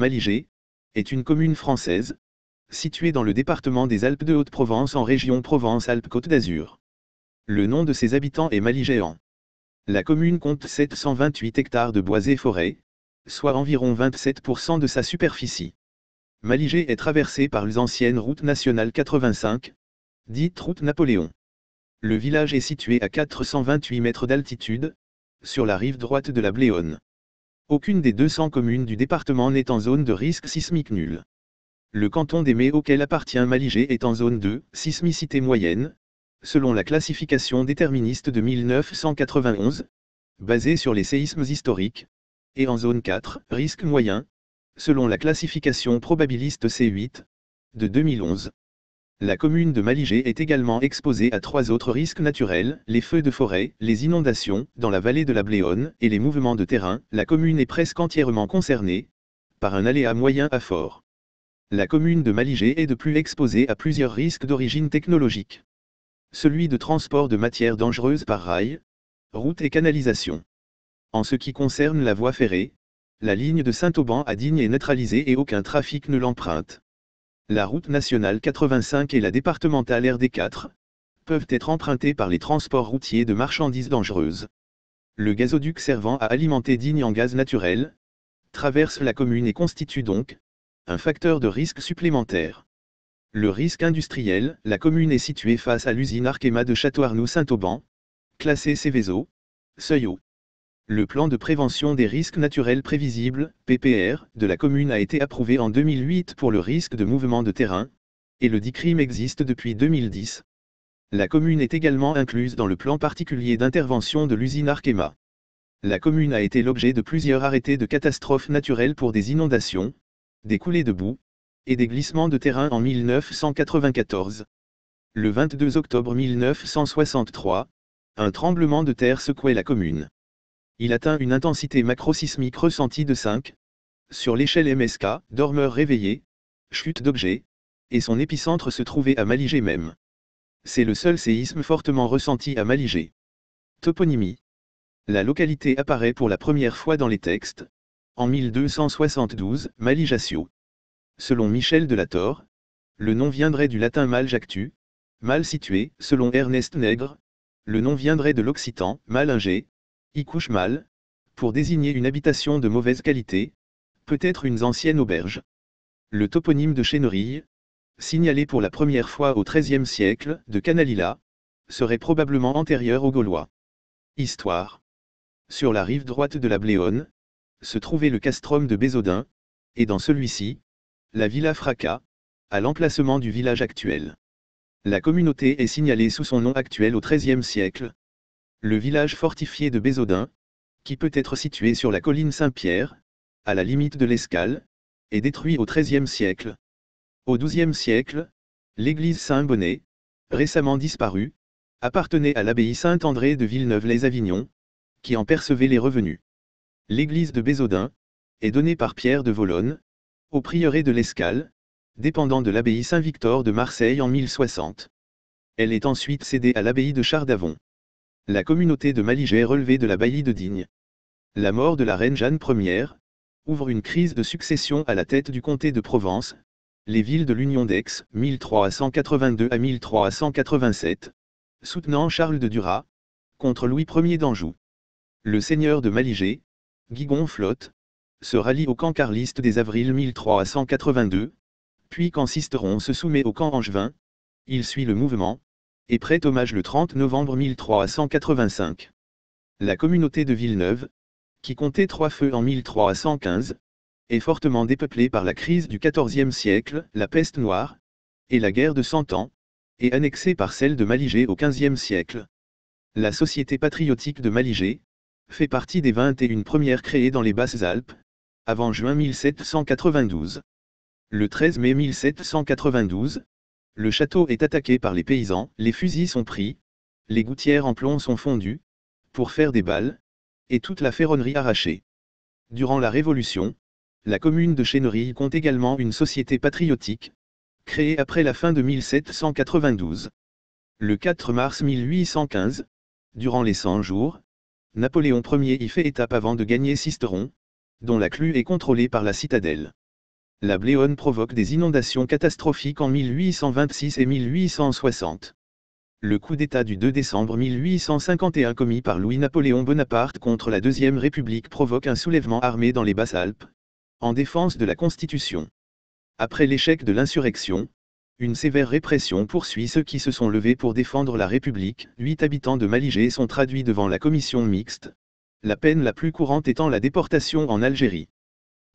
Malijai est une commune française, située dans le département des Alpes de Haute-Provence en région Provence-Alpes-Côte d'Azur. Le nom de ses habitants est malijaians. La commune compte 728 hectares de bois et forêts, soit environ 27% de sa superficie. Malijai est traversée par l'ancienne route nationale 85, dite route Napoléon. Le village est situé à 428 mètres d'altitude, sur la rive droite de la Bléone. Aucune des 200 communes du département n'est en zone de risque sismique nul. Le canton d'Aimé auquel appartient Malijai est en zone 2, sismicité moyenne, selon la classification déterministe de 1991, basée sur les séismes historiques, et en zone 4, risque moyen, selon la classification probabiliste C8, de 2011. La commune de Malijai est également exposée à 3 autres risques naturels, les feux de forêt, les inondations, dans la vallée de la Bléone, et les mouvements de terrain. La commune est presque entièrement concernée, par un aléa moyen à fort. La commune de Malijai est de plus exposée à plusieurs risques d'origine technologique. Celui de transport de matières dangereuses par rail, route et canalisation. En ce qui concerne la voie ferrée, la ligne de Saint-Auban à Digne est neutralisée et aucun trafic ne l'emprunte. La route nationale 85 et la départementale RD4 peuvent être empruntées par les transports routiers de marchandises dangereuses. Le gazoduc servant à alimenter Digne en gaz naturel traverse la commune et constitue donc un facteur de risque supplémentaire. Le risque industriel, la commune est située face à l'usine Arkema de Château-Arnoux-Saint-Auban, classée Céveso, seuil haut. Le plan de prévention des risques naturels prévisibles, PPR, de la commune a été approuvé en 2008 pour le risque de mouvement de terrain, et le DICRIM existe depuis 2010. La commune est également incluse dans le plan particulier d'intervention de l'usine Arkema. La commune a été l'objet de plusieurs arrêtés de catastrophes naturelles pour des inondations, des coulées de boue, et des glissements de terrain en 1994. Le 22 octobre 1963, un tremblement de terre secouait la commune. Il atteint une intensité macrosismique ressentie de 5, sur l'échelle MSK, dormeur réveillé, chute d'objets, et son épicentre se trouvait à Malijai même. C'est le seul séisme fortement ressenti à Malijai. Toponymie. La localité apparaît pour la première fois dans les textes, en 1272, Malijaccio. Selon Michel de la Torre, le nom viendrait du latin mal jactu, mal situé. Selon Ernest Nègre, le nom viendrait de l'occitan, malinger, y couche mal, pour désigner une habitation de mauvaise qualité, peut-être une ancienne auberge. Le toponyme de Chénerille, signalé pour la première fois au XIIIe siècle, de Canalilla, serait probablement antérieur aux Gaulois. Histoire. Sur la rive droite de la Bléone, se trouvait le castrum de Bézodin, et dans celui-ci, la Villa Fracas, à l'emplacement du village actuel. La communauté est signalée sous son nom actuel au XIIIe siècle. Le village fortifié de Bézodin, qui peut être situé sur la colline Saint-Pierre, à la limite de l'Escale, est détruit au XIIIe siècle. Au XIIe siècle, l'église Saint-Bonnet, récemment disparue, appartenait à l'abbaye Saint-André de Villeneuve-les-Avignon, qui en percevait les revenus. L'église de Bézodin est donnée par Pierre de Volonne, au prieuré de l'Escale, dépendant de l'abbaye Saint-Victor de Marseille en 1060. Elle est ensuite cédée à l'abbaye de Chardavon. La communauté de Malijai est relevée de la baillie de Digne. La mort de la reine Jeanne Ier ouvre une crise de succession à la tête du comté de Provence, les villes de l'Union d'Aix, 1382 à 1387, soutenant Charles de Duras, contre Louis Ier d'Anjou. Le seigneur de Malijai, Guy Gonflotte, se rallie au camp carliste dès avril 1382, puis quand Sisteron se soumet au camp angevin, il suit le mouvement, et prête hommage le 30 novembre 1385. La communauté de Villeneuve, qui comptait 3 feux en 1315, est fortement dépeuplée par la crise du XIVe siècle, la peste noire, et la guerre de Cent Ans, et annexée par celle de Malijai au XVe siècle. La Société patriotique de Malijai fait partie des 21 premières créées dans les Basses-Alpes, avant juin 1792. Le 13 mai 1792, le château est attaqué par les paysans, les fusils sont pris, les gouttières en plomb sont fondues, pour faire des balles, et toute la ferronnerie arrachée. Durant la Révolution, la commune de Chénerille compte également une société patriotique, créée après la fin de 1792. Le 4 mars 1815, durant les 100 jours, Napoléon Ier y fait étape avant de gagner Sisteron, dont la clue est contrôlée par la citadelle. La Bléone provoque des inondations catastrophiques en 1826 et 1860. Le coup d'État du 2 décembre 1851 commis par Louis-Napoléon Bonaparte contre la Deuxième République provoque un soulèvement armé dans les Basses-Alpes, en défense de la Constitution. Après l'échec de l'insurrection, une sévère répression poursuit ceux qui se sont levés pour défendre la République. 8 habitants de Malijai sont traduits devant la commission mixte, la peine la plus courante étant la déportation en Algérie.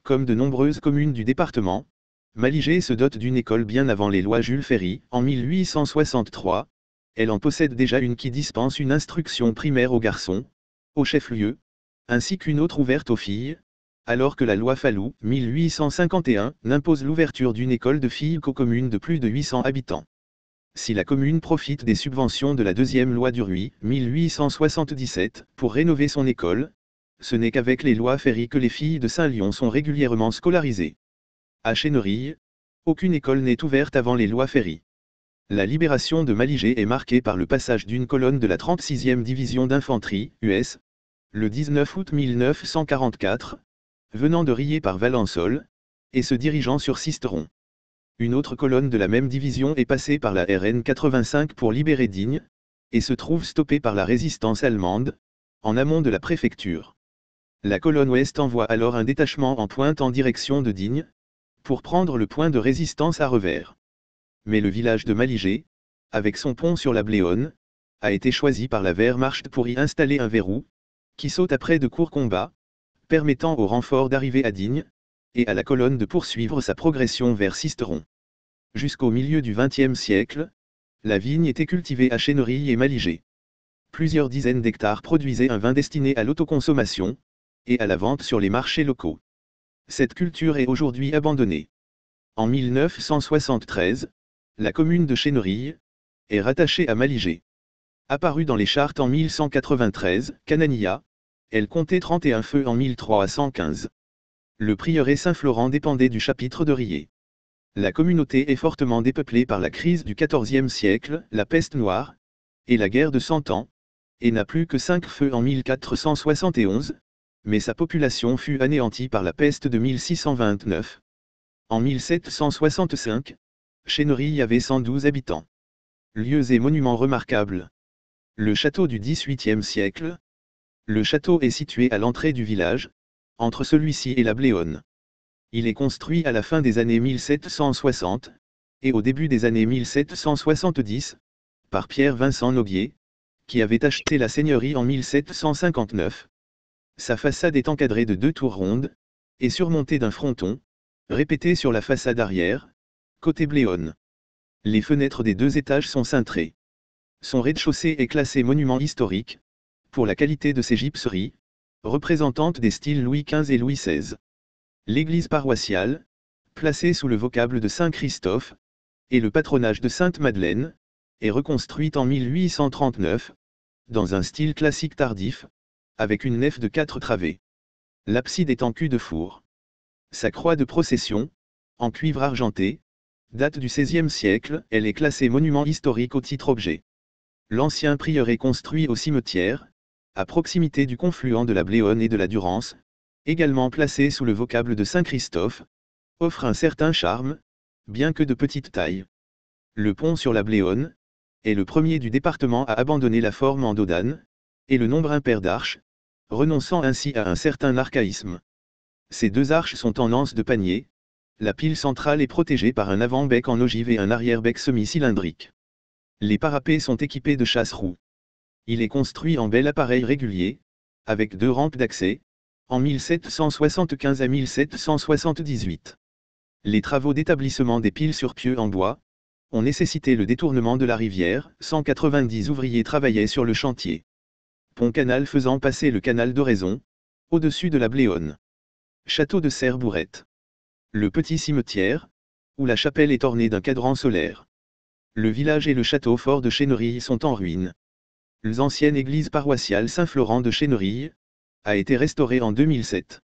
Comme de nombreuses communes du département, Malijai se dote d'une école bien avant les lois Jules Ferry, en 1863. Elle en possède déjà une qui dispense une instruction primaire aux garçons, au chef-lieu, ainsi qu'une autre ouverte aux filles, alors que la loi Fallou, 1851, n'impose l'ouverture d'une école de filles qu'aux communes de plus de 800 habitants. Si la commune profite des subventions de la deuxième loi Duruy, 1877, pour rénover son école, ce n'est qu'avec les lois Ferry que les filles de Saint-Lyon sont régulièrement scolarisées. À Chénerille, aucune école n'est ouverte avant les lois Ferry. La libération de Malijai est marquée par le passage d'une colonne de la 36e division d'infanterie, US, le 19 août 1944, venant de Riez par Valençol, et se dirigeant sur Sisteron. Une autre colonne de la même division est passée par la RN 85 pour libérer Digne, et se trouve stoppée par la résistance allemande, en amont de la préfecture. La colonne ouest envoie alors un détachement en pointe en direction de Digne, pour prendre le point de résistance à revers. Mais le village de Malijai, avec son pont sur la Bléone, a été choisi par la Wehrmacht pour y installer un verrou, qui saute après de courts combats, permettant au renfort d'arriver à Digne, et à la colonne de poursuivre sa progression vers Sisteron. Jusqu'au milieu du XXe siècle, la vigne était cultivée à Chénerille et Malijai. Plusieurs dizaines d'hectares produisaient un vin destiné à l'autoconsommation, et à la vente sur les marchés locaux. Cette culture est aujourd'hui abandonnée. En 1973, la commune de Chénerille est rattachée à Malijai. Apparue dans les chartes en 1193, Canania, elle comptait 31 feux en 1315. Le prieuré Saint-Florent dépendait du chapitre de Riez. La communauté est fortement dépeuplée par la crise du XIVe siècle, la peste noire, et la guerre de Cent Ans, et n'a plus que 5 feux en 1471, mais sa population fut anéantie par la peste de 1629. En 1765, Chénerille avait 112 habitants. Lieux et monuments remarquables. Le château du XVIIIe siècle. Le château est situé à l'entrée du village, entre celui-ci et la Bléone. Il est construit à la fin des années 1760, et au début des années 1770, par Pierre-Vincent Noguier, qui avait acheté la seigneurie en 1759. Sa façade est encadrée de 2 tours rondes, et surmontée d'un fronton, répété sur la façade arrière, côté Bléone. Les fenêtres des 2 étages sont cintrées. Son rez-de-chaussée est classé monument historique, pour la qualité de ses gypseries, représentantes des styles Louis XV et Louis XVI. L'église paroissiale, placée sous le vocable de Saint Christophe, et le patronage de Sainte Madeleine, est reconstruite en 1839, dans un style classique tardif, avec une nef de 4 travées. L'abside est en cul-de-four. Sa croix de procession, en cuivre argenté, date du XVIe siècle, elle est classée monument historique au titre objet. L'ancien prieuré construit au cimetière, à proximité du confluent de la Bléone et de la Durance, également placé sous le vocable de Saint Christophe, offre un certain charme, bien que de petite taille. Le pont sur la Bléone est le premier du département à abandonner la forme en dodane, et le nombre impair d'arches, renonçant ainsi à un certain archaïsme. Ces 2 arches sont en anse de panier. La pile centrale est protégée par un avant-bec en ogive et un arrière-bec semi-cylindrique. Les parapets sont équipés de chasse-roues. Il est construit en bel appareil régulier, avec 2 rampes d'accès, en 1775 à 1778. Les travaux d'établissement des piles sur pieux en bois ont nécessité le détournement de la rivière, 190 ouvriers travaillaient sur le chantier. Pont-canal faisant passer le canal d'Oraison, au-dessus de la Bléone. Château de Serre-Bourrette. Le petit cimetière, où la chapelle est ornée d'un cadran solaire. Le village et le château fort de Chénerille sont en ruine. L'ancienne église paroissiale Saint-Florent de Chénerille a été restaurée en 2007.